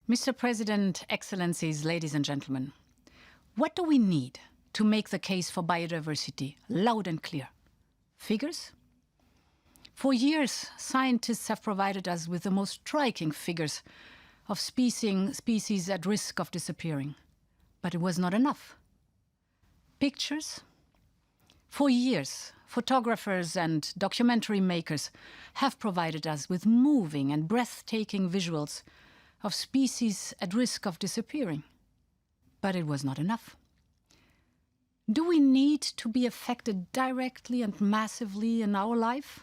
Mr. President, Excellencies, ladies and gentlemen, what do we need to make the case for biodiversity loud and clear? Figures? For years, scientists have provided us with the most striking figures of species at risk of disappearing. But it was not enough. Pictures? For years, photographers and documentary makers have provided us with moving and breathtaking visuals of species at risk of disappearing. But it was not enough. Do we need to be affected directly and massively in our life?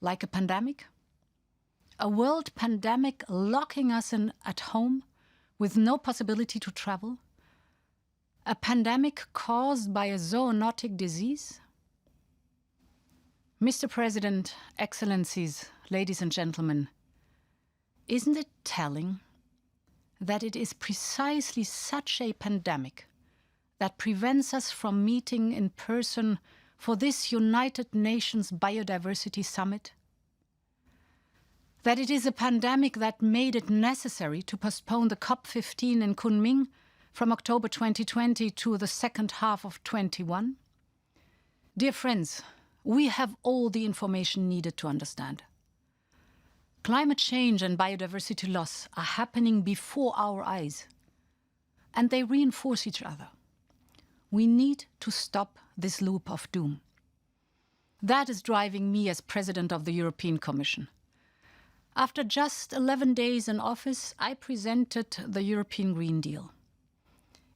Like a pandemic? A world pandemic locking us in at home with no possibility to travel? A pandemic caused by a zoonotic disease? Mr. President, Excellencies, ladies and gentlemen, isn't it telling that it is precisely such a pandemic that prevents us from meeting in person for this United Nations Biodiversity Summit? That it is a pandemic that made it necessary to postpone the COP15 in Kunming from October 2020 to the second half of 2021? Dear friends, we have all the information needed to understand. Climate change and biodiversity loss are happening before our eyes, and they reinforce each other. We need to stop this loop of doom. That is driving me as President of the European Commission. After just 11 days in office, I presented the European Green Deal.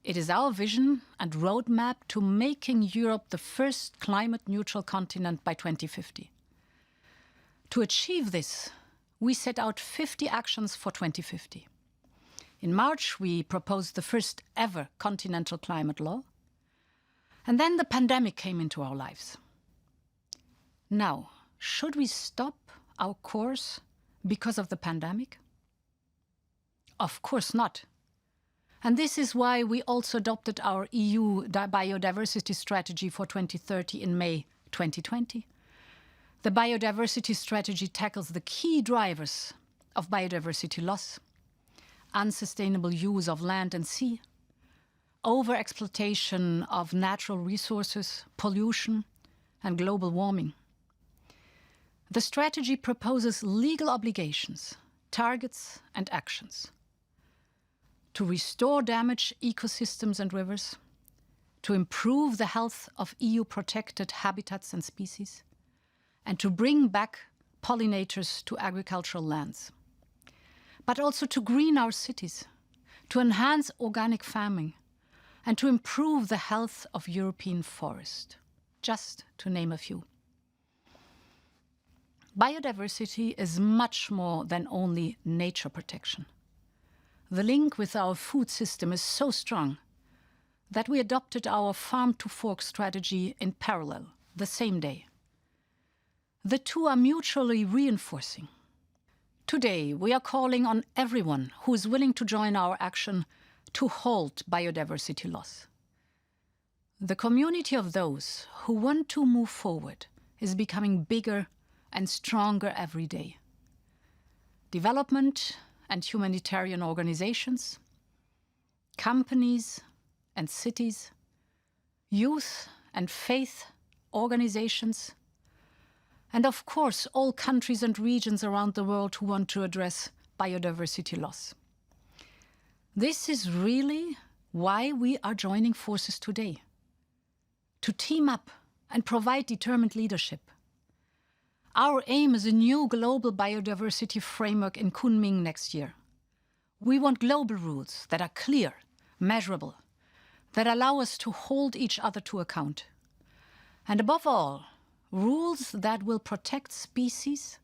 It is our vision and roadmap to making Europe the first climate-neutral continent by 2050. To achieve this, we set out 50 actions for 2050. In March, we proposed the first ever continental climate law. And then the pandemic came into our lives. Now, should we stop our course because of the pandemic? Of course not. And this is why we also adopted our EU biodiversity strategy for 2030 in May 2020. The biodiversity strategy tackles the key drivers of biodiversity loss: unsustainable use of land and sea, over-exploitation of natural resources, pollution, and global warming. The strategy proposes legal obligations, targets, and actions to restore damaged ecosystems and rivers, to improve the health of EU-protected habitats and species, and to bring back pollinators to agricultural lands. But also to green our cities, to enhance organic farming, and to improve the health of European forest, just to name a few. Biodiversity is much more than only nature protection. The link with our food system is so strong that we adopted our farm-to-fork strategy in parallel, the same day. The two are mutually reinforcing. Today, we are calling on everyone who is willing to join our action to halt biodiversity loss. The community of those who want to move forward is becoming bigger and stronger every day. Development and humanitarian organizations, companies and cities, youth and faith organizations, and of course all countries and regions around the world who want to address biodiversity loss. This is really why we are joining forces today, to team up and provide determined leadership. Our aim is a new global biodiversity framework in Kunming next year. We want global rules that are clear, measurable, that allow us to hold each other to account. And above all, rules that will protect species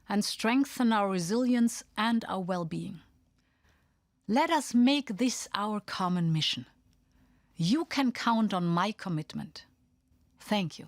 and strengthen our resilience and our well-being. Let us make this our common mission. You can count on my commitment. Thank you.